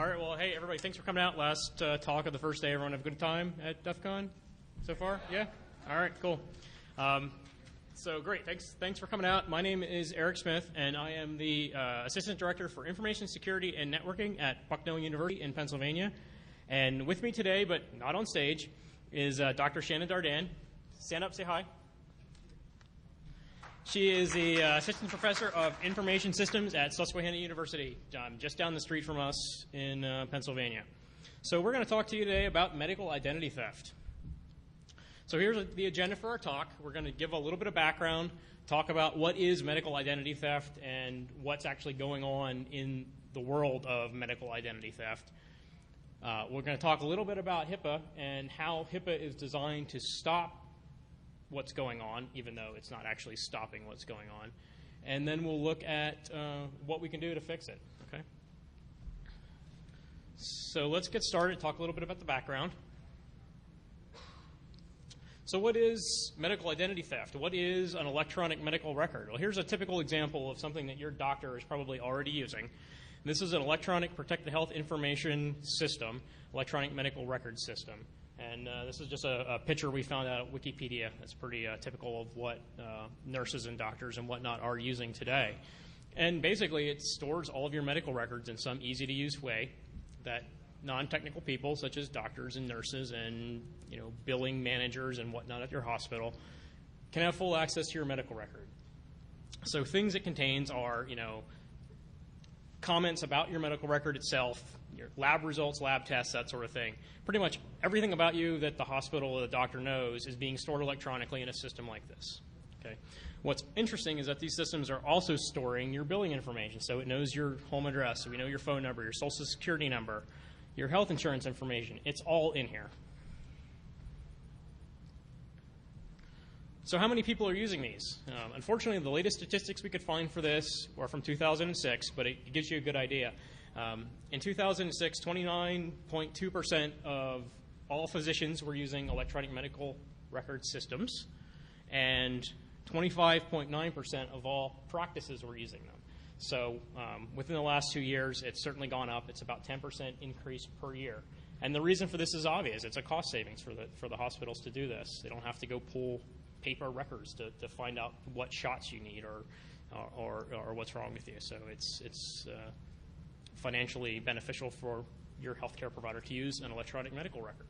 All right, well, hey, everybody, thanks for coming out. Last talk of the first day. Everyone have a good time at DEFCON so far? Yeah? All right, cool. So great, thanks for coming out. My name is Eric Smith, and I am the Assistant Director for Information Security and Networking at Bucknell University in Pennsylvania. And with me today, but not on stage, is Dr. Shana Dardan. Stand up, say hi. She is the Assistant Professor of Information Systems at Susquehanna University, just down the street from us in Pennsylvania. So we're going to talk to you today about medical identity theft. So here's the agenda for our talk. We're going to give a little bit of background, talk about what is medical identity theft and what's actually going on in the world of medical identity theft. We're going to talk a little bit about HIPAA and how HIPAA is designed to stop what's going on, even though it's not actually stopping what's going on. And then we'll look at what we can do to fix it. Okay? So let's get started, talk a little bit about the background. So what is medical identity theft? What is an electronic medical record? Well, here's a typical example of something that your doctor is probably already using. This is an electronic protected health information system, electronic medical record system. And this is just a picture we found out at Wikipedia. That's pretty typical of what nurses and doctors and whatnot are using today. And basically, it stores all of your medical records in some easy-to-use way that non-technical people, such as doctors and nurses and billing managers and whatnot at your hospital, can have full access to your medical record. So things it contains are, comments about your medical record itself, your lab results, lab tests, that sort of thing. Pretty much everything about you that the hospital or the doctor knows is being stored electronically in a system like this. Okay. What's interesting is that these systems are also storing your billing information. So it knows your home address, so we know your phone number, your social security number, your health insurance information. It's all in here. So how many people are using these? Unfortunately, the latest statistics we could find for this are from 2006, but it gives you a good idea. In 2006, 29.2% of all physicians were using electronic medical record systems, and 25.9% of all practices were using them. So within the last 2 years, it's certainly gone up. It's about 10% increase per year. And the reason for this is obvious. It's a cost savings for the hospitals to do this. They don't have to go pull paper records to find out what shots you need or what's wrong with you. So it's financially beneficial for your healthcare provider to use an electronic medical record.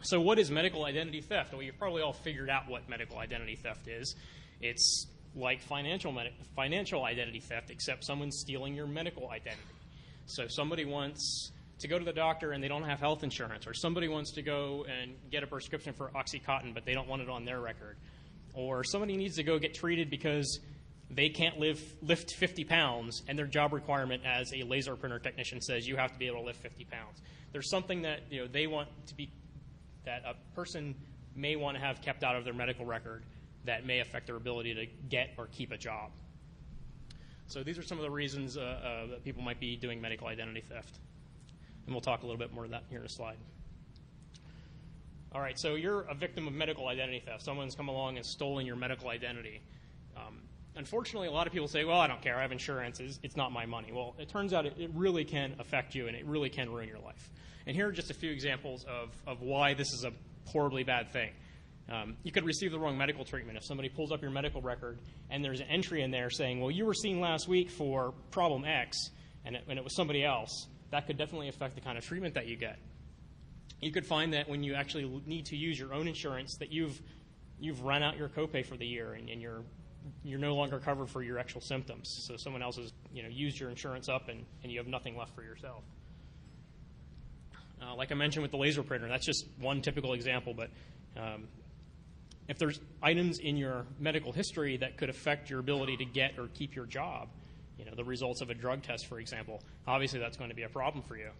So what is medical identity theft? Well, you've probably all figured out what medical identity theft is. It's like financial identity theft, except someone's stealing your medical identity. So somebody wants to go to the doctor and they don't have health insurance, or somebody wants to go and get a prescription for OxyContin, but they don't want it on their record. Or somebody needs to go get treated because they can't lift 50 pounds, and their job requirement as a laser printer technician says you have to be able to lift 50 pounds. There's something that they want to be, that a person may want to have kept out of their medical record that may affect their ability to get or keep a job. So these are some of the reasons that people might be doing medical identity theft. And we'll talk a little bit more of that here in a slide. All right, so you're a victim of medical identity theft. Someone's come along and stolen your medical identity. Unfortunately, a lot of people say, well, I don't care. I have insurance. It's not my money. Well, it turns out it really can affect you, and it really can ruin your life. And here are just a few examples of why this is a horribly bad thing. You could receive the wrong medical treatment. If somebody pulls up your medical record and there's an entry in there saying, well, you were seen last week for problem X, and it was somebody else, that could definitely affect the kind of treatment that you get. You could find that when you actually need to use your own insurance, that you've run out your copay for the year, and you're no longer covered for your actual symptoms. So someone else has used your insurance up, and you have nothing left for yourself. Like I mentioned with the laser printer, that's just one typical example, but if there's items in your medical history that could affect your ability to get or keep your job, the results of a drug test, for example, obviously that's going to be a problem for you.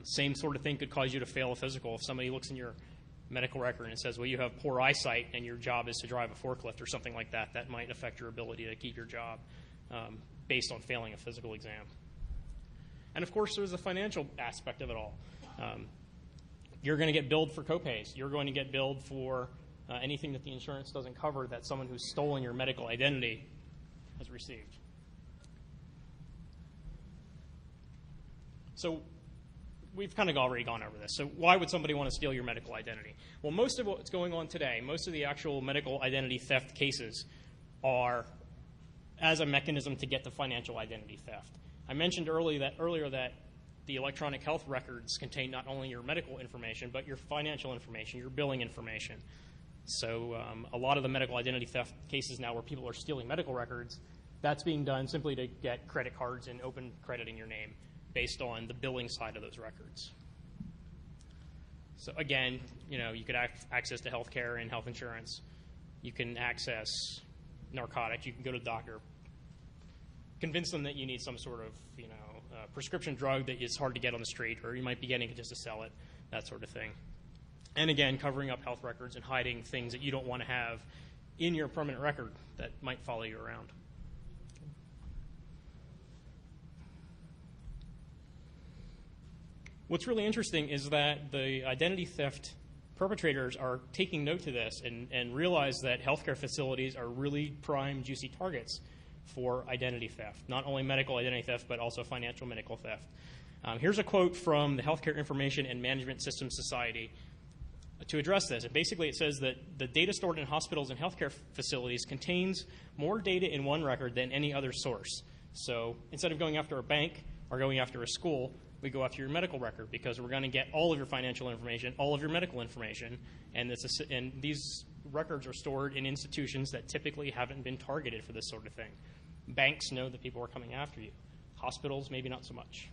Same sort of thing could cause you to fail a physical. If somebody looks in your medical record and it says, well, you have poor eyesight and your job is to drive a forklift or something like that, that might affect your ability to keep your job based on failing a physical exam. And of course, there's the financial aspect of it all. You're going to get billed for copays. You're going to get billed for anything that the insurance doesn't cover that someone who's stolen your medical identity has received. So we've kind of already gone over this. So why would somebody want to steal your medical identity? Well, most of what's going on today, most of the actual medical identity theft cases are as a mechanism to get to financial identity theft. I mentioned earlier that the electronic health records contain not only your medical information, but your financial information, your billing information. So a lot of the medical identity theft cases now where people are stealing medical records, that's being done simply to get credit cards and open credit in your name based on the billing side of those records. So again, you could access to health care and health insurance. You can access narcotics. You can go to the doctor, convince them that you need some sort of prescription drug that is hard to get on the street, or you might be getting it just to sell it, that sort of thing. And again, covering up health records and hiding things that you don't want to have in your permanent record that might follow you around. What's really interesting is that the identity theft perpetrators are taking note to this and realize that healthcare facilities are really prime, juicy targets for identity theft, not only medical identity theft, but also financial medical theft. Here's a quote from the Healthcare Information and Management Systems Society to address this. And basically, it says that the data stored in hospitals and healthcare facilities contains more data in one record than any other source. So instead of going after a bank or going after a school, we go after your medical record because we're going to get all of your financial information, all of your medical information, and these records are stored in institutions that typically haven't been targeted for this sort of thing. Banks know that people are coming after you. Hospitals, maybe not so much.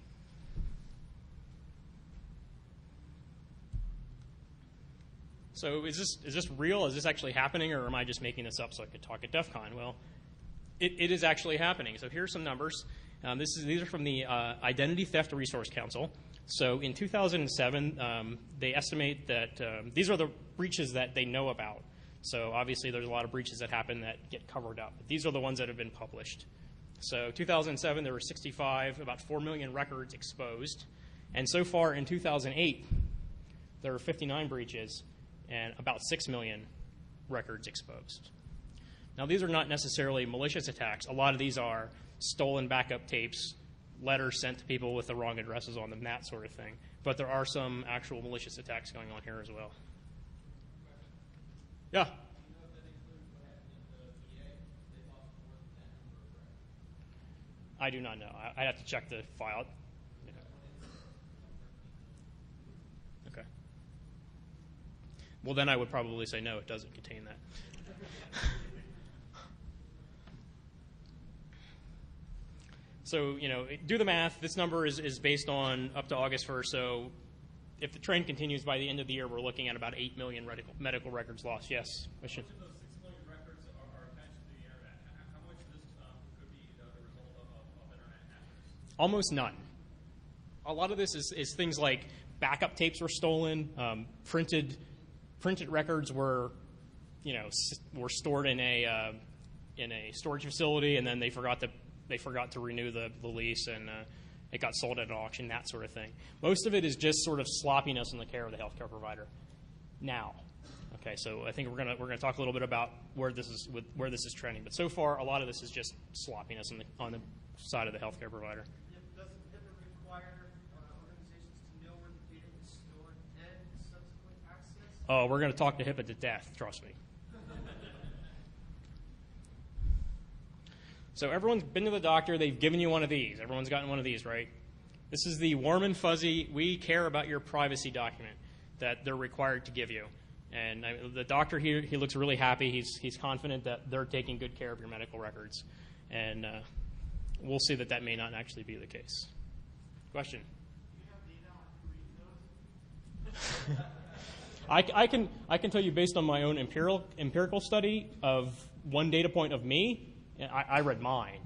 So is this real? Is this actually happening, or am I just making this up so I could talk at DEFCON? Well, it is actually happening. So here's some numbers. These are from the Identity Theft Resource Council. So in 2007, they estimate that these are the breaches that they know about. So obviously there's a lot of breaches that happen that get covered up. But these are the ones that have been published. So 2007, there were 65, about 4 million records exposed. And so far in 2008, there were 59 breaches and about 6 million records exposed. Now, these are not necessarily malicious attacks. A lot of these are stolen backup tapes, letters sent to people with the wrong addresses on them, that sort of thing. But there are some actual malicious attacks going on here as well. Yeah? I do not know. I have to check the file. Yeah. Okay. Well, then I would probably say no, it doesn't contain that. So, do the math. This number is based on up to August 1st. So if the trend continues by the end of the year, we're looking at about 8 million medical records lost. Yes? Question? How much of those 6 million records are attached to the Internet? How much of this could be the result of Internet hackers? Almost none. A lot of this is things like backup tapes were stolen, printed records were stored in a storage facility, and then they forgot to renew the lease, and it got sold at an auction, that sort of thing. Most of it is just sort of sloppiness in the care of the healthcare provider. Now, okay, so I think we're gonna talk a little bit about where this is trending. But so far, a lot of this is just sloppiness on the side of the healthcare provider. Does HIPAA require organizations to know where the data is stored and subsequent access? Oh, we're going to talk to HIPAA to death, trust me. So everyone's been to the doctor. They've given you one of these. Everyone's gotten one of these, right? This is the warm and fuzzy, we care about your privacy document that they're required to give you. And the doctor here, he looks really happy. He's confident that they're taking good care of your medical records. And we'll see that may not actually be the case. Question? Do you have data on who reads those? I can tell you based on my own empirical study of one data point of me. I read mine,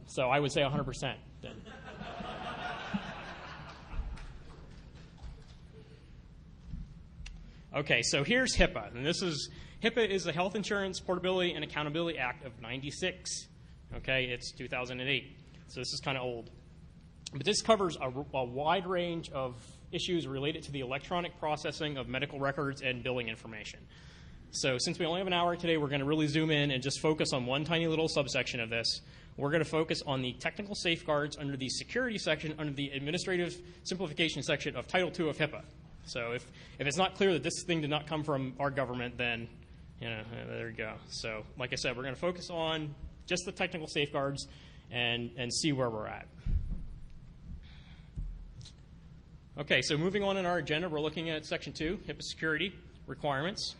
so I would say 100% then. Okay, so here's HIPAA, and HIPAA is the Health Insurance Portability and Accountability Act of '96. Okay, it's 2008, so this is kind of old. But this covers a wide range of issues related to the electronic processing of medical records and billing information. So since we only have an hour today, we're going to really zoom in and just focus on one tiny little subsection of this, we're going to focus on the technical safeguards under the security section, under the administrative simplification section of Title II of HIPAA. So if it's not clear that this thing did not come from our government, then, there you go. So like I said, we're going to focus on just the technical safeguards and see where we're at. Okay, so moving on in our agenda, we're looking at Section 2, HIPAA security requirements.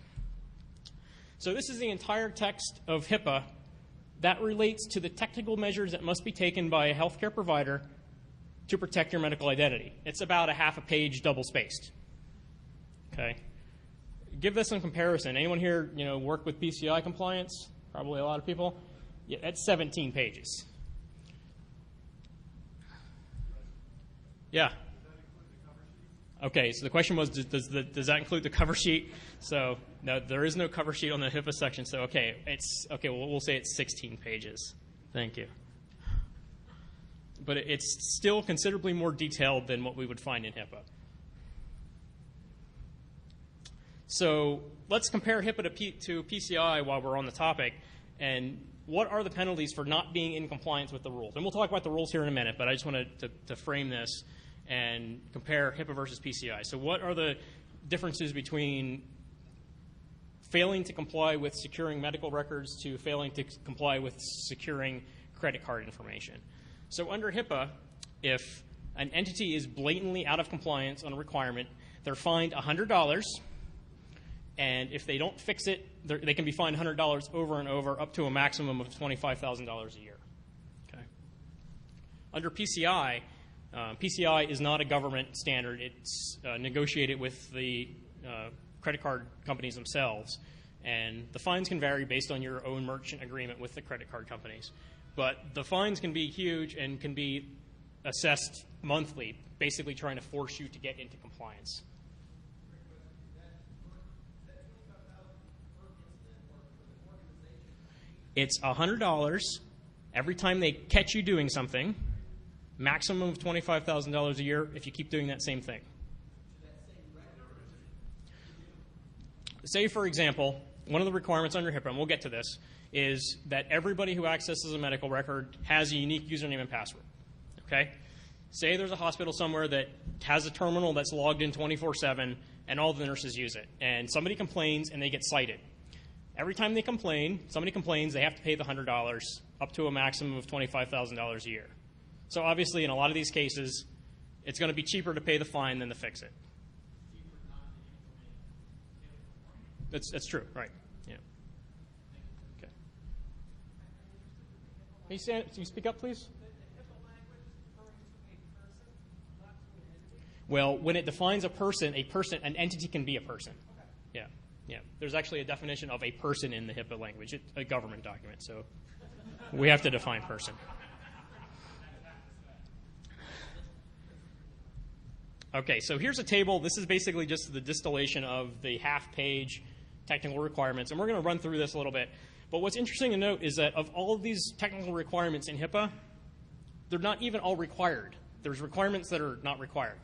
So this is the entire text of HIPAA that relates to the technical measures that must be taken by a healthcare provider to protect your medical identity. It's about a half a page double-spaced. Okay? Give this some comparison. Anyone here, work with PCI compliance? Probably a lot of people. Yeah, that's 17 pages. Yeah. Okay, so the question was, does that include the cover sheet? So no, there is no cover sheet on the HIPAA section. So we'll say it's 16 pages. Thank you. But it's still considerably more detailed than what we would find in HIPAA. So let's compare HIPAA to PCI while we're on the topic, and what are the penalties for not being in compliance with the rules? And we'll talk about the rules here in a minute, but I just wanted to frame this and compare HIPAA versus PCI. So what are the differences between failing to comply with securing medical records to failing to comply with securing credit card information? So under HIPAA, if an entity is blatantly out of compliance on a requirement, they're fined $100, and if they don't fix it, they can be fined $100 over and over, up to a maximum of $25,000 a year. Okay. Under PCI, PCI is not a government standard. It's negotiated with the credit card companies themselves, and the fines can vary based on your own merchant agreement with the credit card companies. But the fines can be huge and can be assessed monthly, basically trying to force you to get into compliance. It's $100 every time they catch you doing something, maximum of $25,000 a year if you keep doing that same thing. Say, for example, one of the requirements under HIPAA, and we'll get to this, is that everybody who accesses a medical record has a unique username and password. Okay? Say there's a hospital somewhere that has a terminal that's logged in 24/7 and all the nurses use it, and somebody complains and they get cited. Every time somebody complains, they have to pay the $100 up to a maximum of $25,000 a year. So obviously, in a lot of these cases, it's going to be cheaper to pay the fine than to fix it. That's true, right? Yeah. Okay. Can you speak up, please? Well, when it defines a person, an entity can be a person. Yeah. Yeah. There's actually a definition of a person in the HIPAA language, a government document, so we have to define person. Okay, so here's a table. This is basically just the distillation of the half-page technical requirements, and we're going to run through this a little bit. But what's interesting to note is that of all of these technical requirements in HIPAA, they're not even all required. There's requirements that are not required.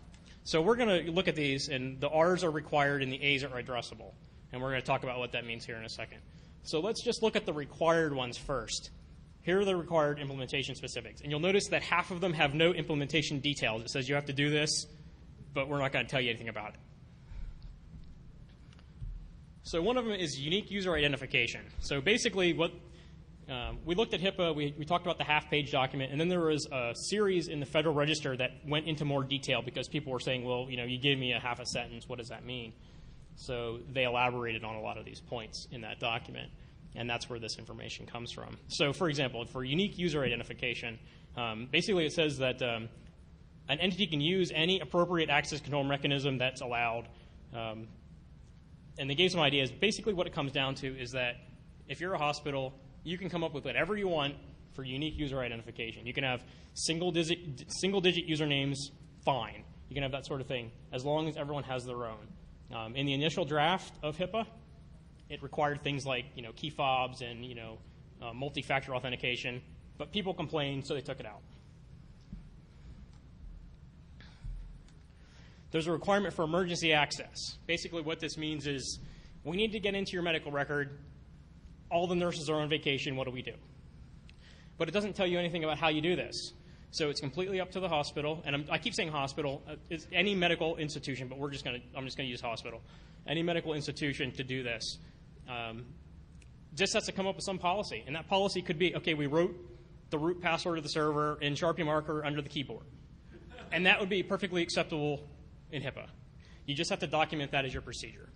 So we're going to look at these, and the R's are required and the A's are addressable. And we're going to talk about what that means here in a second. So let's just look at the required ones first. Here are the required implementation specifics. And you'll notice that half of them have no implementation details. It says you have to do this, but we're not going to tell you anything about it. So one of them is unique user identification. So basically what we looked at HIPAA, we talked about the half-page document, and then there was a series in the Federal Register that went into more detail because people were saying, well, you gave me a half a sentence, what does that mean? So they elaborated on a lot of these points in that document, and that's where this information comes from. So for example, for unique user identification, basically it says that an entity can use any appropriate access control mechanism that's allowed. And they gave some ideas. Basically what it comes down to is that if you're a hospital, you can come up with whatever you want for unique user identification. You can have single-digit usernames, fine. You can have that sort of thing, as long as everyone has their own. In the initial draft of HIPAA, it required things like key fobs and multi-factor authentication, but people complained, so they took it out. There's a requirement for emergency access. Basically what this means is we need to get into your medical record. All the nurses are on vacation. What do we do? but it doesn't tell you anything about how you do this. So it's completely up to the hospital, and I keep saying hospital. It's any medical institution, but I'm just going to use hospital. Any medical institution to do this just has to come up with some policy, and that policy could be, okay, we wrote the root password of the server in Sharpie marker under the keyboard, and that would be perfectly acceptable in HIPAA. You just have to document that as your procedure.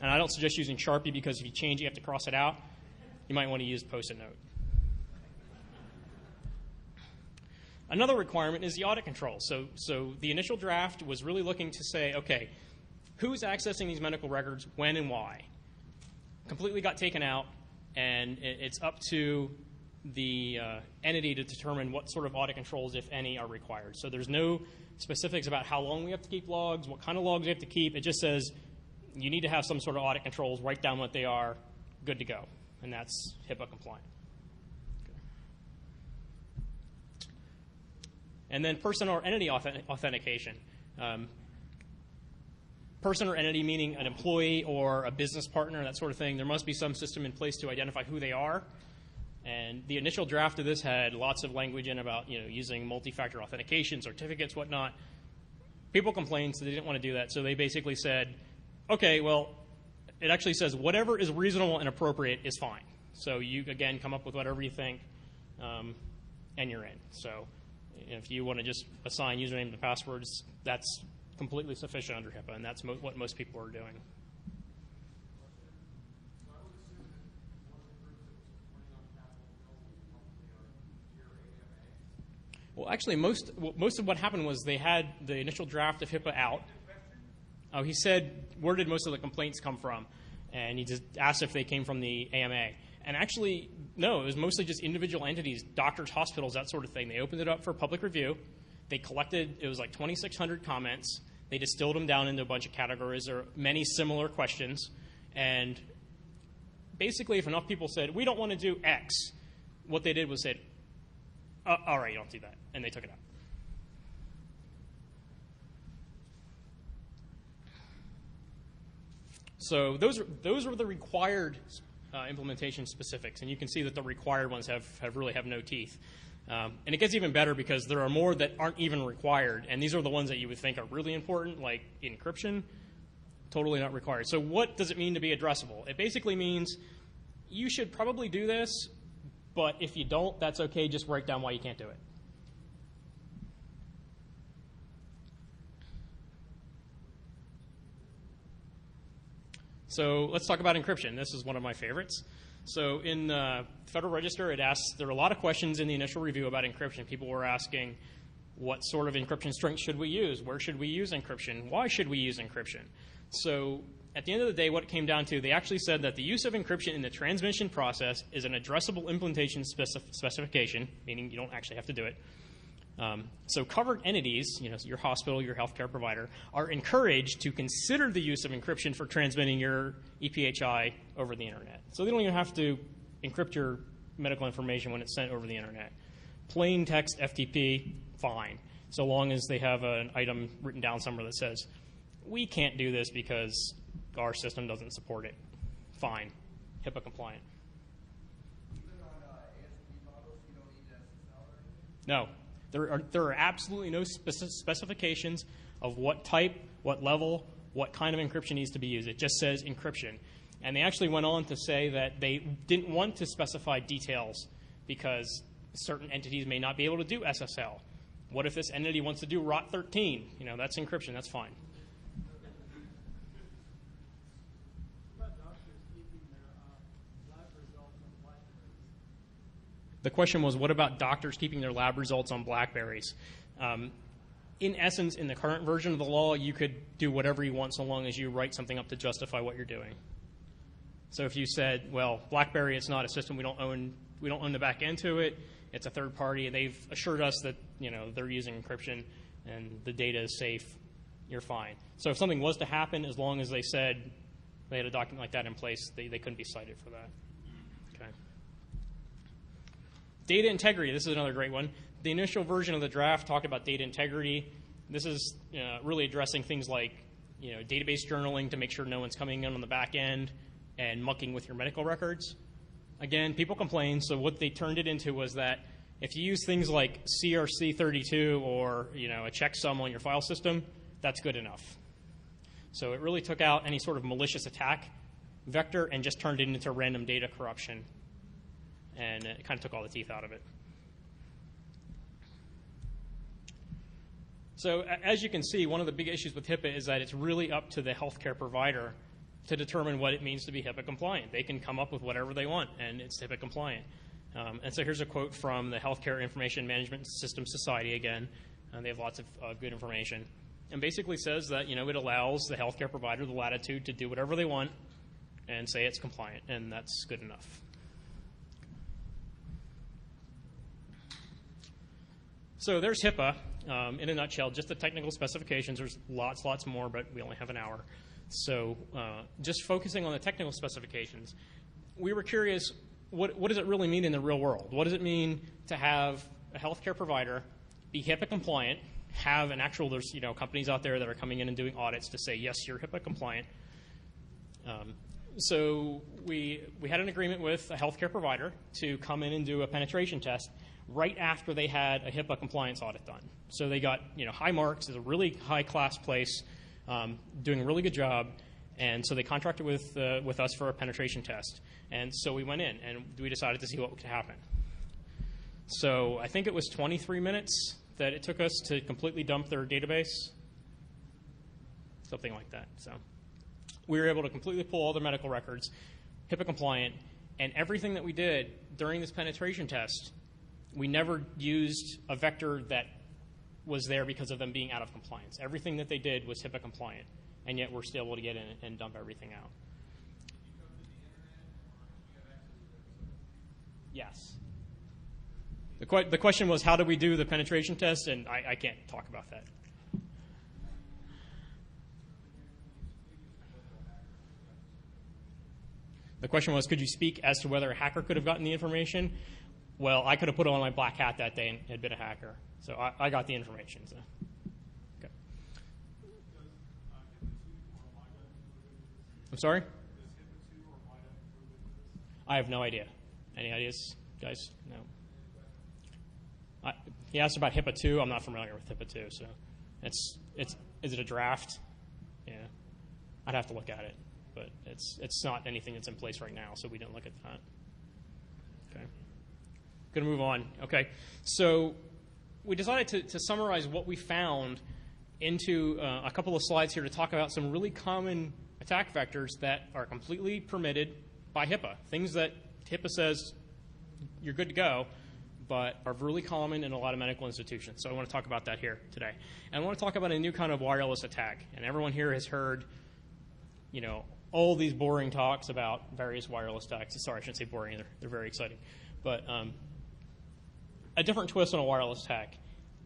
And I don't suggest using Sharpie because if you change it, you have to cross it out. You might want to use Post-it note. Another requirement is the audit control. So the initial draft was really looking to say, okay, who's accessing these medical records, when and why? Completely got taken out, and it's up to the entity to determine what sort of audit controls, if any, are required. So there's no specifics about how long we have to keep logs, what kind of logs we have to keep. It just says you need to have some sort of audit controls, write down what they are, good to go. And that's HIPAA compliant. And then person or entity authentication. Person or entity meaning an employee or a business partner, that sort of thing. There must be some system in place to identify who they are. And the initial draft of this had lots of language in about using multi-factor authentication, certificates, whatnot. People complained, so they didn't want to do that. So they basically said, okay, well, it actually says whatever is reasonable and appropriate is fine. So you, again, come up with whatever you think, and you're in. So if you want to just assign username and passwords, that's completely sufficient under HIPAA, and that's what most people are doing. Well, actually, most of what happened was they had the initial draft of HIPAA out. Oh, he said, where did most of the complaints come from? And he just asked if they came from the AMA. And actually, no, it was mostly just individual entities, doctors, hospitals, that sort of thing. They opened it up for public review. They collected, it was like 2,600 comments. They distilled them down into a bunch of categories. There are many similar questions. And basically, if enough people said, we don't want to do X, what they did was said, all right, you don't do that. And they took it out. So those are the required implementation specifics, and you can see that the required ones really have no teeth. And it gets even better because there are more that aren't even required, and these are the ones that you would think are really important, like encryption, totally not required. So what does it mean to be addressable? It basically means you should probably do this, but if you don't, that's okay, just write down why you can't do it. So let's talk about encryption. This is one of my favorites. So in the Federal Register, it asks, there are a lot of questions in the initial review about encryption. People were asking, what sort of encryption strength should we use? Where should we use encryption? Why should we use encryption? So at the end of the day, what it came down to, they actually said that the use of encryption in the transmission process is an addressable implementation specification, meaning you don't actually have to do it. So covered entities, your hospital, your healthcare provider, are encouraged to consider the use of encryption for transmitting your EPHI over the internet. So they don't even have to encrypt your medical information when it's sent over the internet. Plain text FTP, fine, so long as they have an item written down somewhere that says, we can't do this because our system doesn't support it. Fine, HIPAA compliant. Even on ASP models, you don't need SSL or anything? No. There are absolutely no specifications of what type, what level, what kind of encryption needs to be used. It just says encryption. And they actually went on to say that they didn't want to specify details because certain entities may not be able to do SSL. What if this entity wants to do ROT13? That's encryption. That's fine. The question was, what about doctors keeping their lab results on BlackBerries? In essence, in the current version of the law, you could do whatever you want so long as you write something up to justify what you're doing. So if you said, well, BlackBerry, it's not a system, we don't own the back end to it, it's a third party, and they've assured us that they're using encryption and the data is safe, you're fine. So if something was to happen, as long as they said they had a document like that in place, they couldn't be cited for that. Okay. Data integrity, this is another great one. The initial version of the draft talked about data integrity. This is really addressing things like database journaling to make sure no one's coming in on the back end and mucking with your medical records. Again, people complain, so what they turned it into was that if you use things like CRC32 or a checksum on your file system, that's good enough. So it really took out any sort of malicious attack vector and just turned it into random data corruption, and it kind of took all the teeth out of it. So as you can see, one of the big issues with HIPAA is that it's really up to the healthcare provider to determine what it means to be HIPAA compliant. They can come up with whatever they want, and it's HIPAA compliant. And so here's a quote from the Healthcare Information Management System Society again. They have lots of good information. And basically says that, it allows the healthcare provider the latitude to do whatever they want and say it's compliant, and that's good enough. So there's HIPAA in a nutshell, just the technical specifications. There's lots more, but we only have an hour. So just focusing on the technical specifications, we were curious, what does it really mean in the real world? What does it mean to have a healthcare provider be HIPAA compliant, have an actual, there's companies out there that are coming in and doing audits to say, yes, you're HIPAA compliant. So we had an agreement with a healthcare provider to come in and do a penetration test right after they had a HIPAA compliance audit done. So they got high marks. It's a really high-class place, doing a really good job, and so they contracted with us for a penetration test. And so we went in, and we decided to see what could happen. So I think it was 23 minutes that it took us to completely dump their database, something like that. So we were able to completely pull all their medical records, HIPAA compliant, and everything that we did during this penetration test, we never used a vector that was there because of them being out of compliance. Everything that they did was HIPAA compliant, and yet we're still able to get in and dump everything out. Yes. The question was, how do we do the penetration test? And I can't talk about that. The question was, could you speak as to whether a hacker could have gotten the information? Well, I could have put on my black hat that day and had been a hacker. So I got the information. So. Okay. I'm sorry? I have no idea. Any ideas, guys? No. He asked about HIPAA 2. I'm not familiar with HIPAA 2. So is it a draft? Yeah. I'd have to look at it. But it's not anything that's in place right now, so we didn't look at that. Okay. Going to move on. Okay. So we decided to summarize what we found into a couple of slides here to talk about some really common attack vectors that are completely permitted by HIPAA, things that HIPAA says you're good to go, but are really common in a lot of medical institutions. So I want to talk about that here today. And I want to talk about a new kind of wireless attack. And everyone here has heard, all these boring talks about various wireless attacks. Sorry, I shouldn't say boring either. They're very exciting. But a different twist on a wireless attack.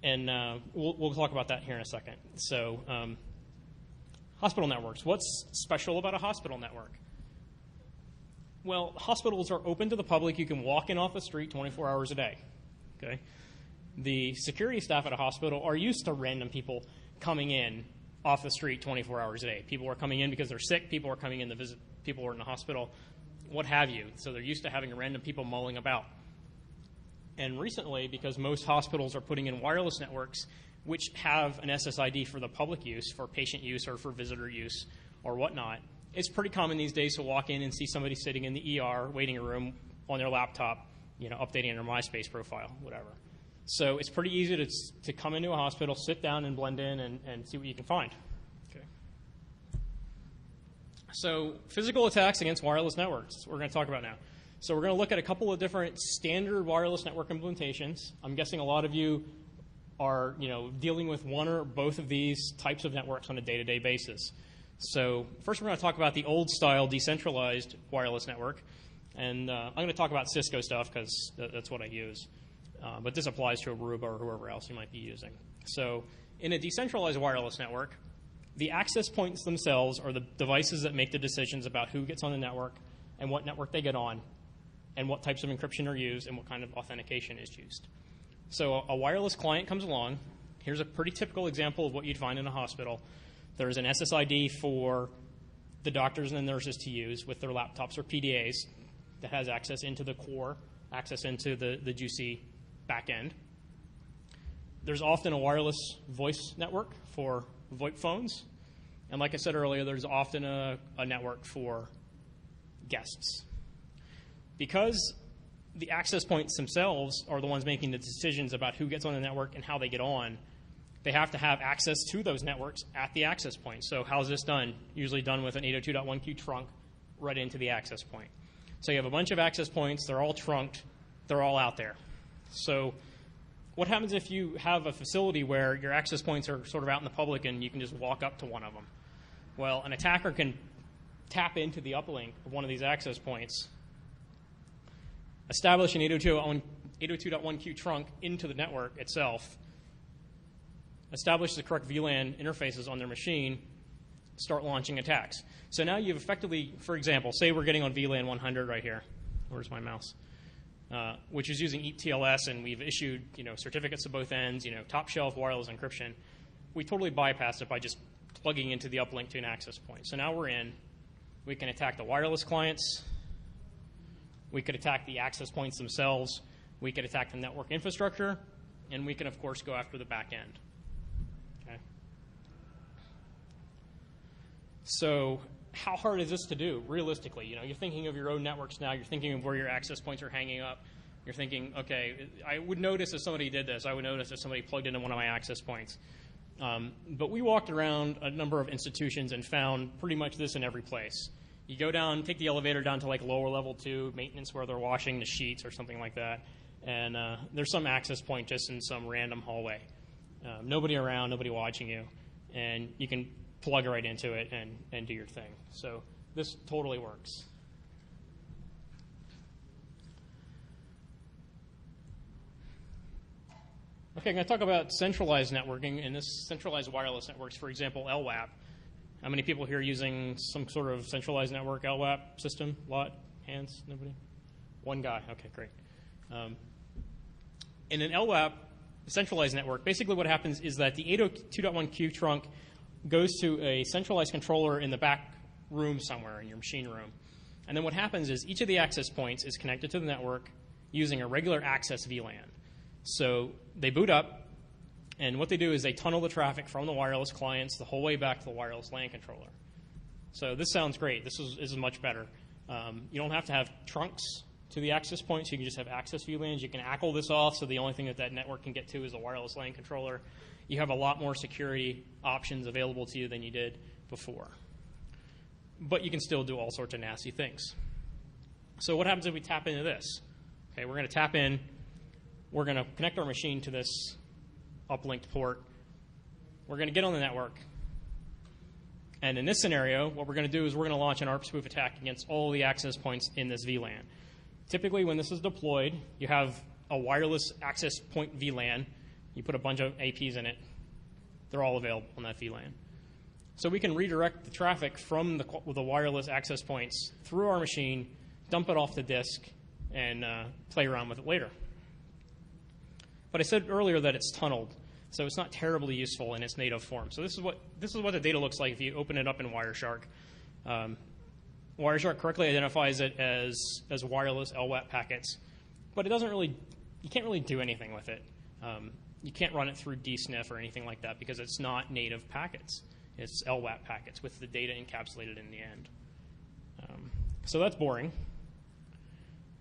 And we'll talk about that here in a second. So hospital networks. What's special about a hospital network? Well, hospitals are open to the public. You can walk in off the street 24 hours a day. Okay? The security staff at a hospital are used to random people coming in off the street 24 hours a day. People are coming in because they're sick. People are coming in to visit people who are in the hospital, what have you. So they're used to having random people mulling about. And recently, because most hospitals are putting in wireless networks which have an SSID for the public use, for patient use or for visitor use or whatnot, it's pretty common these days to walk in and see somebody sitting in the ER waiting room on their laptop, updating their MySpace profile, whatever. So it's pretty easy to come into a hospital, sit down and blend in and see what you can find. Okay. So physical attacks against wireless networks, that's what we're going to talk about now. So we're going to look at a couple of different standard wireless network implementations. I'm guessing a lot of you are dealing with one or both of these types of networks on a day-to-day basis. So first we're going to talk about the old-style decentralized wireless network. And I'm going to talk about Cisco stuff because that's what I use. But this applies to Aruba or whoever else you might be using. So in a decentralized wireless network, the access points themselves are the devices that make the decisions about who gets on the network and what network they get on and what types of encryption are used and what kind of authentication is used. So a wireless client comes along. Here's a pretty typical example of what you'd find in a hospital. There's an SSID for the doctors and the nurses to use with their laptops or PDAs that has access into the core, access into the juicy back end. There's often a wireless voice network for VoIP phones. And like I said earlier, there's often a network for guests. Because the access points themselves are the ones making the decisions about who gets on the network and how they get on, they have to have access to those networks at the access point. So how's this done? Usually done with an 802.1q trunk right into the access point. So you have a bunch of access points. They're all trunked. They're all out there. So what happens if you have a facility where your access points are sort of out in the public and you can just walk up to one of them? Well, an attacker can tap into the uplink of one of these access points, establish an 802.1q trunk into the network itself, establish the correct VLAN interfaces on their machine, start launching attacks. So now you've effectively, for example, say we're getting on VLAN 100 right here. Where's my mouse? Which is using ETLS, and we've issued certificates to both ends, top shelf wireless encryption. We totally bypassed it by just plugging into the uplink to an access point. So now we're in. We can attack the wireless clients. We could attack the access points themselves. We could attack the network infrastructure. And we can, of course, go after the back end. Okay. So how hard is this to do, realistically? You're thinking of your own networks now. You're thinking of where your access points are hanging up. You're thinking, okay, I would notice if somebody did this. I would notice if somebody plugged into one of my access points. But we walked around a number of institutions and found pretty much this in every place. You go down, take the elevator down to like lower level 2, maintenance where they're washing the sheets or something like that, and there's some access point just in some random hallway. Nobody around, nobody watching you, and you can plug right into it and do your thing. So this totally works. Okay, I'm going to talk about centralized networking, and this centralized wireless networks, for example, LWAP. How many people here using some sort of centralized network LWAP system? Lot? Hands? Nobody? One guy. Okay, great. In an LWAP centralized network, basically what happens is that the 802.1q trunk goes to a centralized controller in the back room somewhere in your machine room. And then what happens is each of the access points is connected to the network using a regular access VLAN. So they boot up, and what they do is they tunnel the traffic from the wireless clients the whole way back to the wireless LAN controller. So this sounds great. This is much better. You don't have to have trunks to the access points. You can just have access VLANs. You can ACL this off, so the only thing that network can get to is the wireless LAN controller. You have a lot more security options available to you than you did before. But you can still do all sorts of nasty things. So what happens if we tap into this? Okay, we're going to tap in. We're going to connect our machine to this uplinked port. We're going to get on the network. And in this scenario, what we're going to do is we're going to launch an ARP spoof attack against all the access points in this VLAN. Typically, when this is deployed, you have a wireless access point VLAN. You put a bunch of APs in it. They're all available on that VLAN. So we can redirect the traffic from the wireless access points through our machine, dump it off the disk, and play around with it later. But I said earlier that it's tunneled, so it's not terribly useful in its native form. So this is what the data looks like if you open it up in Wireshark. Wireshark correctly identifies it as wireless LWAP packets, but it doesn't really. You can't really do anything with it. You can't run it through DSNF or anything like that because it's not native packets. It's LWAP packets with the data encapsulated in the end. So that's boring.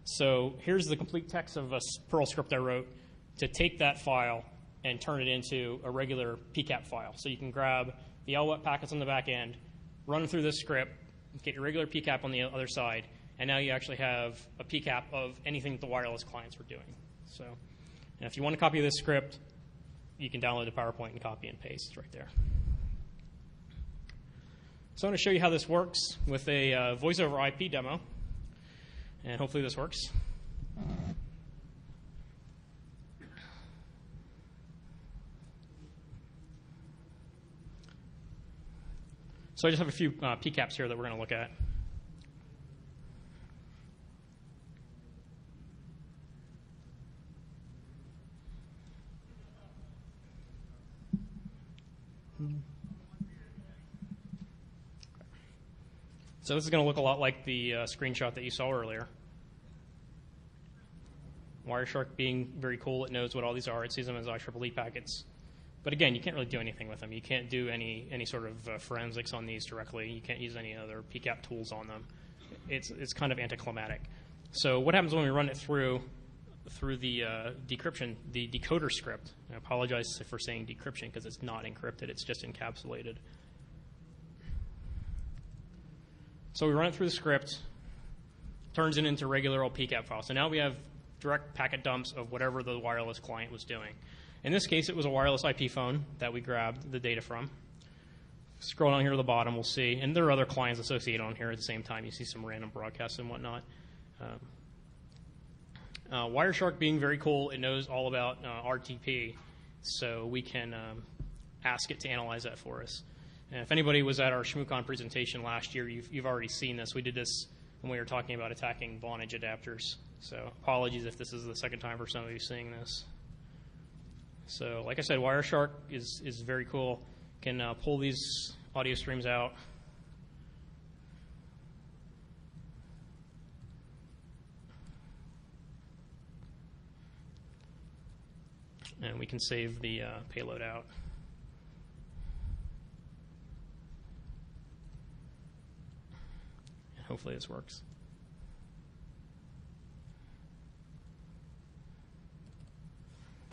So here's the complete text of a Perl script I wrote to take that file and turn it into a regular PCAP file. So you can grab the LWAP packets on the back end, run them through this script, get your regular PCAP on the other side, and now you actually have a PCAP of anything that the wireless clients were doing. So and if you want to copy this script, you can download the PowerPoint and copy and paste. It's right there. So I'm going to show you how this works with a voice over IP demo, and hopefully this works. So I just have a few PCAPs here that we're going to look at. So this is going to look a lot like the screenshot that you saw earlier. Wireshark being very cool, it knows what all these are. It sees them as IEEE packets. But again, you can't really do anything with them. You can't do any sort of forensics on these directly. You can't use any other PCAP tools on them. It's kind of anticlimactic. So what happens when we run it through the decryption, the decoder script? I apologize for saying decryption because it's not encrypted. It's just encapsulated. So we run it through the script, turns it into regular old PCAP file. So now we have direct packet dumps of whatever the wireless client was doing. In this case, it was a wireless IP phone that we grabbed the data from. Scroll down here to the bottom, we'll see, and there are other clients associated on here at the same time. You see some random broadcasts and whatnot. Wireshark being very cool, it knows all about RTP, so we can ask it to analyze that for us. And if anybody was at our ShmooCon presentation last year, you've already seen this. We did this when we were talking about attacking Vonage adapters. So apologies if this is the second time for some of you seeing this. So like I said, Wireshark is very cool. Can pull these audio streams out. And we can save the payload out. And hopefully this works.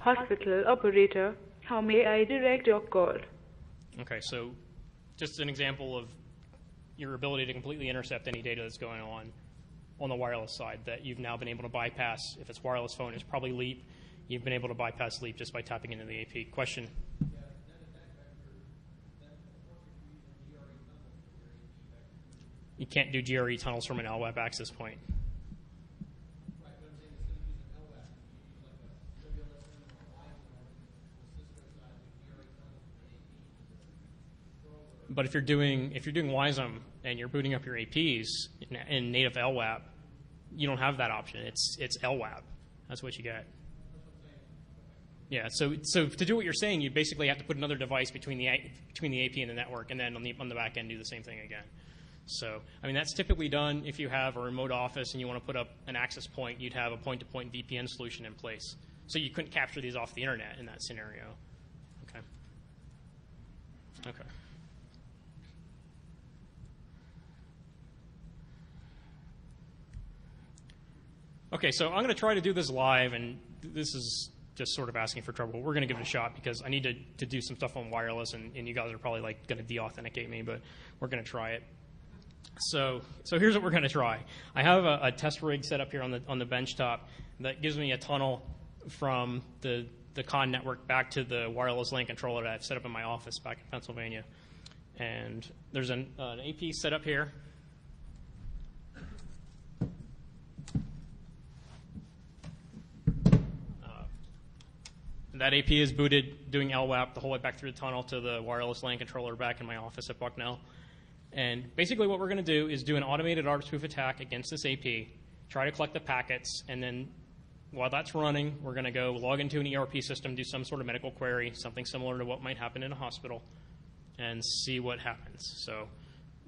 Hospital operator, how may I direct your call? Okay, so just an example of your ability to completely intercept any data that's going on the wireless side that you've now been able to bypass. If it's wireless phone, it's probably LEAP. You've been able to bypass LEAP just by tapping into the AP. Question? You can't do GRE tunnels from an LWAP access point. But if you're doing WISM and you're booting up your APs in native LWAP, you don't have that option. It's LWAP. That's what you get. Yeah. So to do what you're saying, you basically have to put another device between the AP and the network, and then on the back end do the same thing again. So I mean that's typically done if you have a remote office and you want to put up an access point. You'd have a point-to-point VPN solution in place. So you couldn't capture these off the internet in that scenario. Okay. Okay. Okay, so I'm going to try to do this live, and this is just sort of asking for trouble. We're going to give it a shot because I need to do some stuff on wireless, and you guys are probably like going to de-authenticate me, but we're going to try it. So here's what we're going to try. I have a test rig set up here on the bench top that gives me a tunnel from the CON network back to the wireless LAN controller that I've set up in my office back in Pennsylvania. And there's an AP set up here. That AP is booted, doing LWAP the whole way back through the tunnel to the wireless LAN controller back in my office at Bucknell. And basically what we're going to do is do an automated ARP spoof attack against this AP, try to collect the packets, and then while that's running, we're going to go log into an ERP system, do some sort of medical query, something similar to what might happen in a hospital, and see what happens. So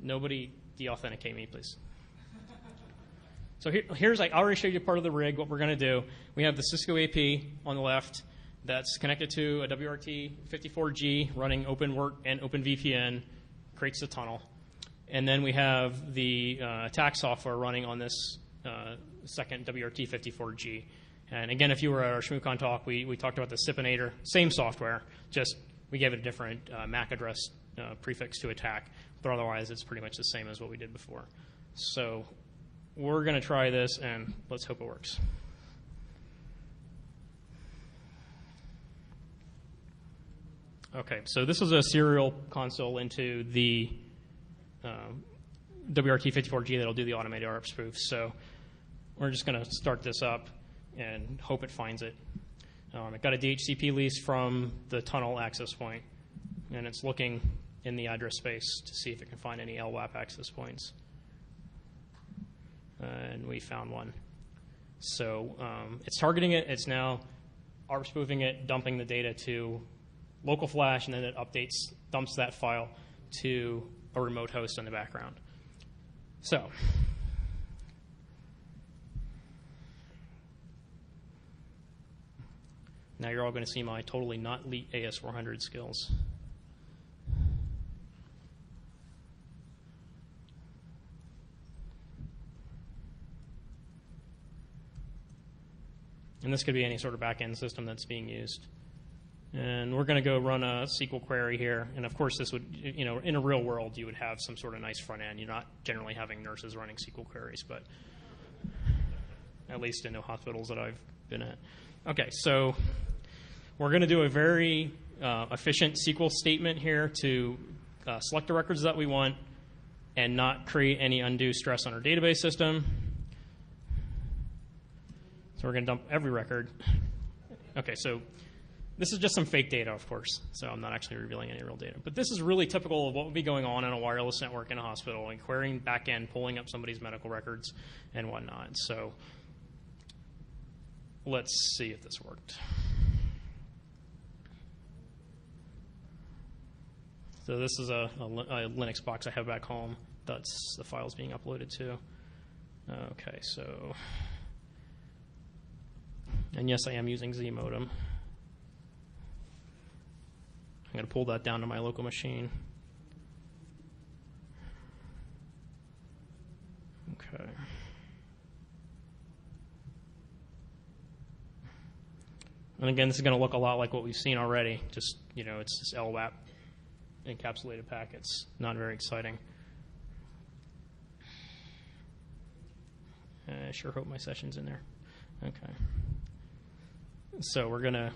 nobody de-authenticate me, please. So here's, I already showed you part of the rig, what we're going to do. We have the Cisco AP on the left that's connected to a WRT54G running OpenWrt and OpenVPN, creates the tunnel. And then we have the attack software running on this second WRT54G. And again, if you were at our ShmooCon talk, we talked about the Sipinator, same software, just we gave it a different MAC address prefix to attack, but otherwise it's pretty much the same as what we did before. So we're going to try this, and let's hope it works. Okay, so this is a serial console into the WRT54G that'll do the automated ARP spoof. So we're just going to start this up and hope it finds it. It got a DHCP lease from the tunnel access point, and it's looking in the address space to see if it can find any LWAP access points. And we found one. So it's targeting it. It's now ARP spoofing it, dumping the data to local flash, and then it dumps that file to a remote host in the background. So Now you're all going to see my totally not elite AS400 skills. And this could be any sort of back-end system that's being used. And we're going to go run a SQL query here. And of course, this would, in a real world, you would have some sort of nice front end. You're not generally having nurses running SQL queries, but at least in the hospitals that I've been at. Okay, so we're going to do a very efficient SQL statement here to select the records that we want and not create any undue stress on our database system. So we're going to dump every record. Okay, so this is just some fake data, of course, so I'm not actually revealing any real data. But this is really typical of what would be going on in a wireless network in a hospital, and querying back-end, pulling up somebody's medical records and whatnot. So let's see if this worked. So this is a Linux box I have back home. That's the files being uploaded to. Okay, so... And yes, I am using Z modem. I'm going to pull that down to my local machine. Okay. And again, this is going to look a lot like what we've seen already. Just, it's just LWAP encapsulated packets. Not very exciting. I sure hope my session's in there. Okay. So we're going to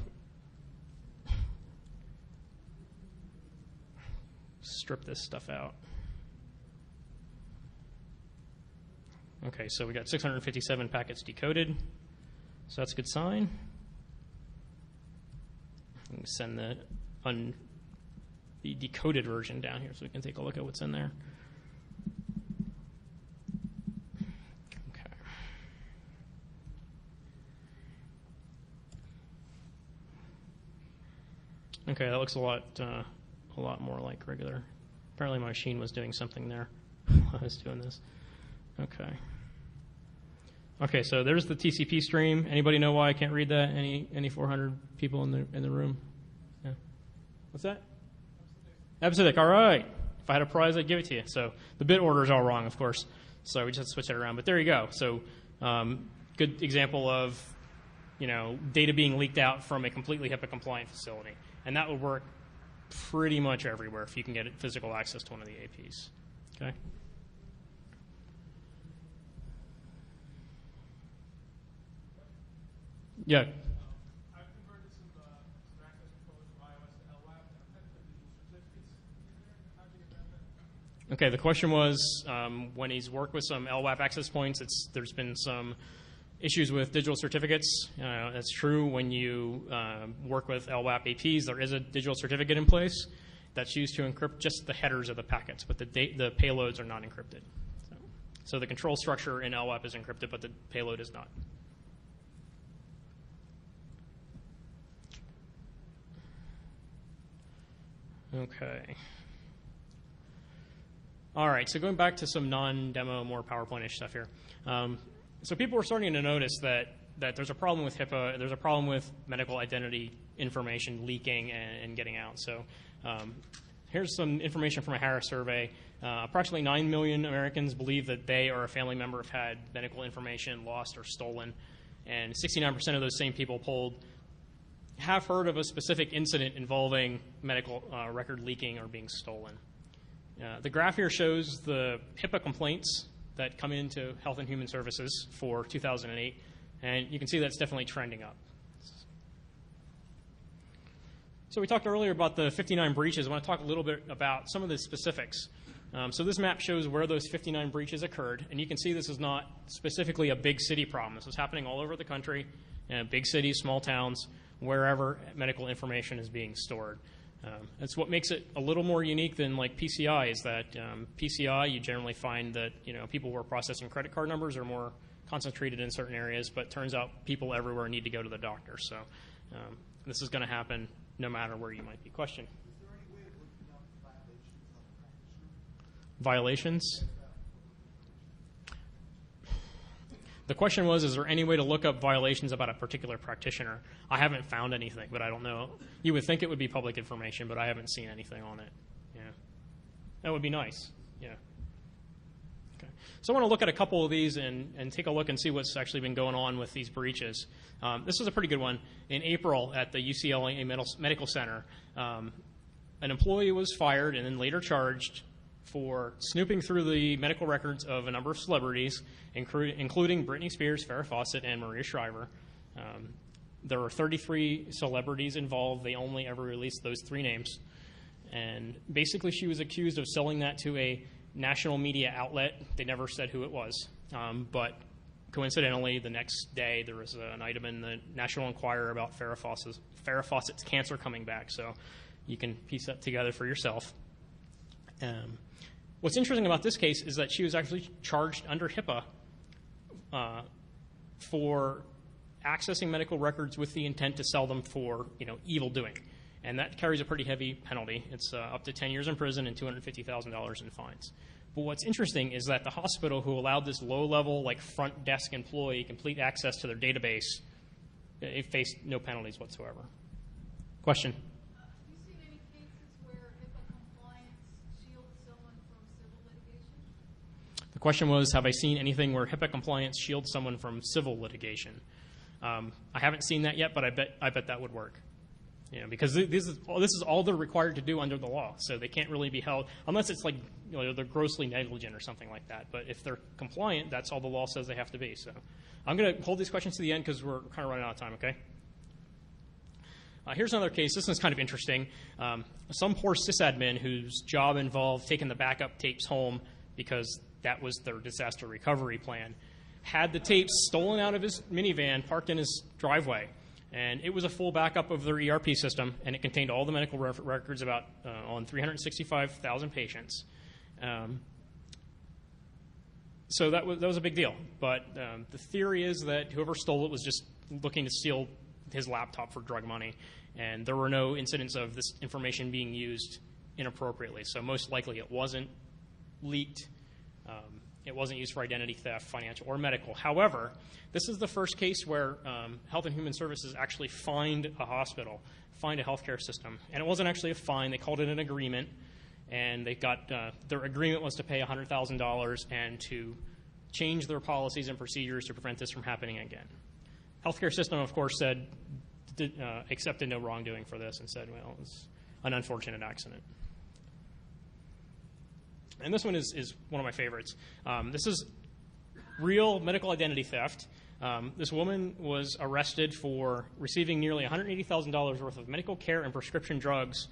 strip this stuff out. Okay, so we got 657 packets decoded. So that's a good sign. I'm going to send the decoded version down here so we can take a look at what's in there. Okay, that looks a lot more like regular. Apparently my machine was doing something there while I was doing this. Okay. Okay, so there's the TCP stream. Anybody know why I can't read that? Any 400 people in the room? Yeah. What's that? Episodic. All right. If I had a prize, I'd give it to you. So the bit order is all wrong, of course. So we just have to switch it around. But there you go. So good example of data being leaked out from a completely HIPAA-compliant facility. And that would work pretty much everywhere if you can get physical access to one of the APs. Okay? Yeah. I've converted some access controllers from iOS to LWAP, and I'm trying to put digital certificates in there. How do you get around that? Okay, the question was when he's worked with some LWAP access points, there's been some issues with digital certificates. That's true when you work with LWAP APs. There is a digital certificate in place that's used to encrypt just the headers of the packets, but the payloads are not encrypted. So the control structure in LWAP is encrypted, but the payload is not. Okay. All right, so going back to some non-demo, more PowerPoint-ish stuff here. So people are starting to notice that there's a problem with HIPAA, there's a problem with medical identity information leaking and getting out. So here's some information from a Harris survey. Approximately 9 million Americans believe that they or a family member have had medical information lost or stolen, and 69% of those same people polled have heard of a specific incident involving medical record leaking or being stolen. The graph here shows the HIPAA complaints that come into Health and Human Services for 2008, and you can see that's definitely trending up. So we talked earlier about the 59 breaches. I want to talk a little bit about some of the specifics. So this map shows where those 59 breaches occurred, and you can see this is not specifically a big city problem. This is happening all over the country, big cities, small towns, wherever medical information is being stored. That's what makes it a little more unique than like PCI is that PCI, you generally find that people who are processing credit card numbers are more concentrated in certain areas, but turns out people everywhere need to go to the doctor. So this is going to happen no matter where you might be. Question? Is there any way of looking up violations on the practice room? Violations? The question was, is there any way to look up violations about a particular practitioner? I haven't found anything, but I don't know. You would think it would be public information, but I haven't seen anything on it. Yeah. That would be nice. Yeah. Okay. So I want to look at a couple of these and take a look and see what's actually been going on with these breaches. This is a pretty good one. In April at the UCLA Medical Center, an employee was fired and then later charged for snooping through the medical records of a number of celebrities, including Britney Spears, Farrah Fawcett, and Maria Shriver. There were 33 celebrities involved. They only ever released those 3 names. And basically she was accused of selling that to a national media outlet. They never said who it was. But coincidentally, the next day there was an item in the National Enquirer about Farrah Fawcett's cancer coming back. So you can piece that together for yourself. What's interesting about this case is that she was actually charged under HIPAA for accessing medical records with the intent to sell them for, evil doing. And that carries a pretty heavy penalty. It's up to 10 years in prison and $250,000 in fines. But what's interesting is that the hospital who allowed this low-level, front desk employee complete access to their database, it faced no penalties whatsoever. Question? Have you seen any cases where HIPAA compliance shields someone from civil litigation? The question was, have I seen anything where HIPAA compliance shields someone from civil litigation? I haven't seen that yet, but I bet that would work. Because this is all they're required to do under the law, so they can't really be held unless it's they're grossly negligent or something like that. But if they're compliant, that's all the law says they have to be. So I'm going to hold these questions to the end because we're kind of running out of time. Okay. Here's another case. This one's kind of interesting. Some poor sysadmin whose job involved taking the backup tapes home because that was their disaster recovery plan had the tapes stolen out of his minivan, parked in his driveway. And it was a full backup of their ERP system, and it contained all the medical records on 365,000 patients. So that was a big deal. But the theory is that whoever stole it was just looking to steal his laptop for drug money, and there were no incidents of this information being used inappropriately. So most likely it wasn't leaked. It wasn't used for identity theft, financial, or medical. However, this is the first case where Health and Human Services actually fined a hospital, fined a healthcare system. And it wasn't actually a fine. They called it an agreement. And they got their agreement was to pay $100,000 and to change their policies and procedures to prevent this from happening again. Healthcare system, of course, accepted no wrongdoing for this and said, well, it was an unfortunate accident. And this one is one of my favorites. This is real medical identity theft. This woman was arrested for receiving nearly $180,000 worth of medical care and prescription drugs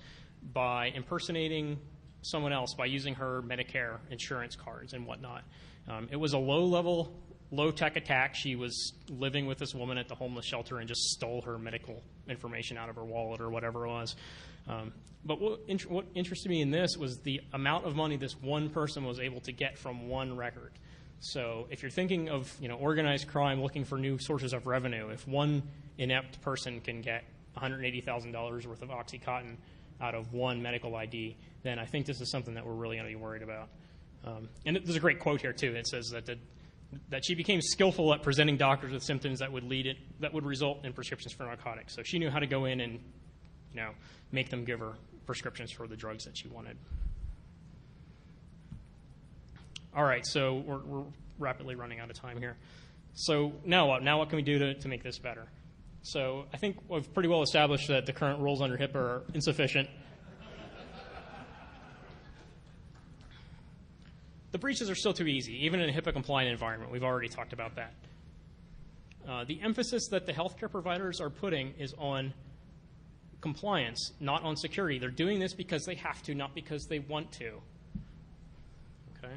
by impersonating someone else by using her Medicare insurance cards and whatnot. It was a low-level, low-tech attack. She was living with this woman at the homeless shelter and just stole her medical information out of her wallet or whatever it was. But what interested me in this was the amount of money this one person was able to get from one record. So if you're thinking of organized crime looking for new sources of revenue, if one inept person can get $180,000 worth of OxyContin out of one medical ID, then I think this is something that we're really going to be worried about. And there's a great quote here too. It says that she became skillful at presenting doctors with symptoms that would result in prescriptions for narcotics. So she knew how to go in and make them give her prescriptions for the drugs that she wanted. All right, so we're rapidly running out of time here. So now what? Now what can we do to make this better? So I think we've pretty well established that the current rules under HIPAA are insufficient. The breaches are still too easy, even in a HIPAA-compliant environment. We've already talked about that. The emphasis that the healthcare providers are putting is on compliance, not on security. They're doing this because they have to, not because they want to. Okay?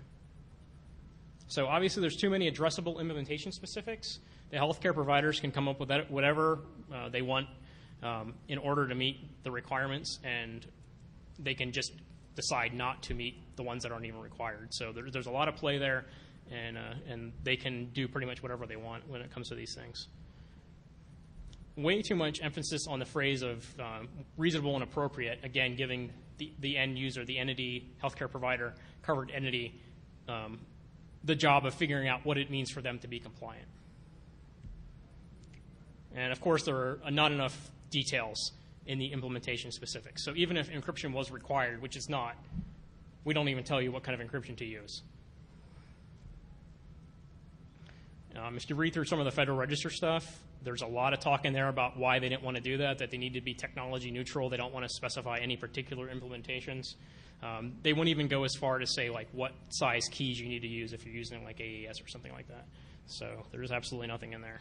So obviously there's too many addressable implementation specifics. The healthcare providers can come up with whatever they want in order to meet the requirements, and they can just decide not to meet the ones that aren't even required. So there's a lot of play there, and they can do pretty much whatever they want when it comes to these things. Way too much emphasis on the phrase of reasonable and appropriate, again, giving the end user, the entity, healthcare provider, covered entity, the job of figuring out what it means for them to be compliant. And of course, there are not enough details in the implementation specifics. So even if encryption was required, which it's not, we don't even tell you what kind of encryption to use. If you read through some of the Federal Register stuff, there's a lot of talk in there about why they didn't want to do that they need to be technology neutral. They don't want to specify any particular implementations. They won't even go as far to say like what size keys you need to use if you're using like AES or something like that. So there's absolutely nothing in there.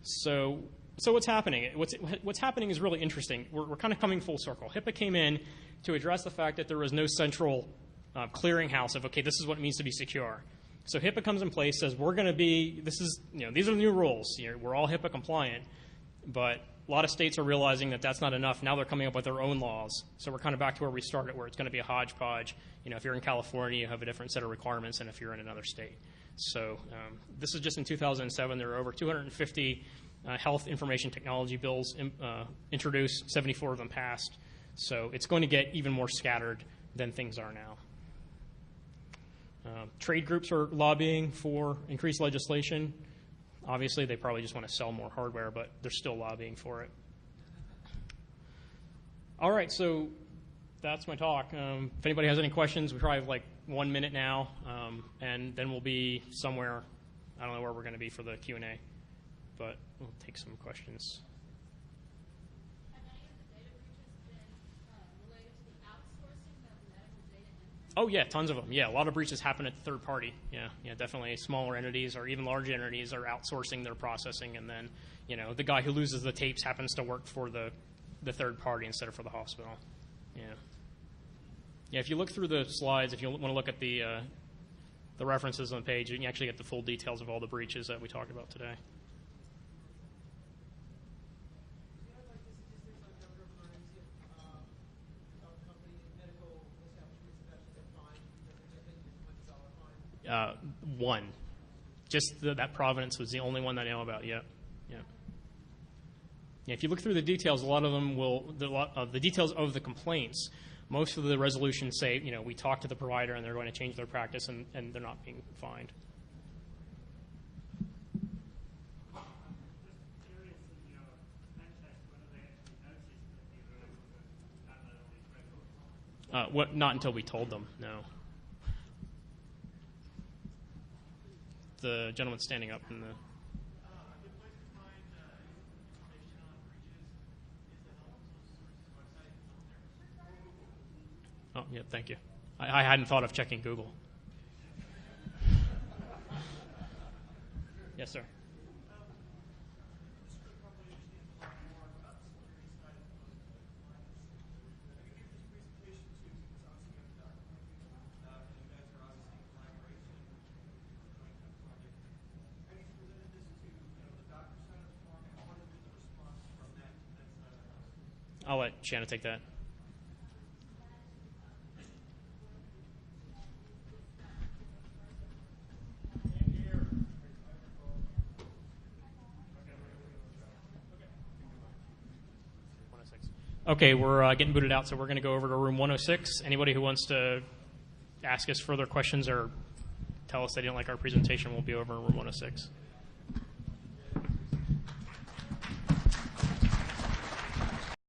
So what's happening? What's happening is really interesting. We're kind of coming full circle. HIPAA came in to address the fact that there was no central clearinghouse of, okay, this is what it means to be secure. So HIPAA comes in place, says we're going to be, these are the new rules. We're all HIPAA compliant, but a lot of states are realizing that that's not enough. Now they're coming up with their own laws. So we're kind of back to where we started, where it's going to be a hodgepodge. If you're in California, you have a different set of requirements than if you're in another state. So this is just in 2007. There were over 250 health information technology bills introduced, 74 of them passed. So it's going to get even more scattered than things are now. Trade groups are lobbying for increased legislation. Obviously, they probably just want to sell more hardware, but they're still lobbying for it. All right, so that's my talk. If anybody has any questions, we probably have like 1 minute now, and then we'll be somewhere. I don't know where we're going to be for the Q&A, but we'll take some questions. Oh, yeah, tons of them. Yeah, a lot of breaches happen at the third party. Yeah, definitely. Smaller entities or even large entities are outsourcing their processing, and then, the guy who loses the tapes happens to work for the third party instead of for the hospital. Yeah. Yeah, if you look through the slides, if you want to look at the references on the page, you can actually get the full details of all the breaches that we talked about today. One. Just that Providence was the only one that I know about yet. Yeah. If you look through the details, a lot of them the details of the complaints, most of the resolutions say, we talked to the provider and they're going to change their practice and they're not being fined. Not until we told them, no. The gentleman standing up in the... Oh, yeah, thank you. I hadn't thought of checking Google. Yes, sir. I'll let Shana take that. Okay, we're getting booted out, so we're going to go over to room 106. Anybody who wants to ask us further questions or tell us they didn't like our presentation will be over in room 106.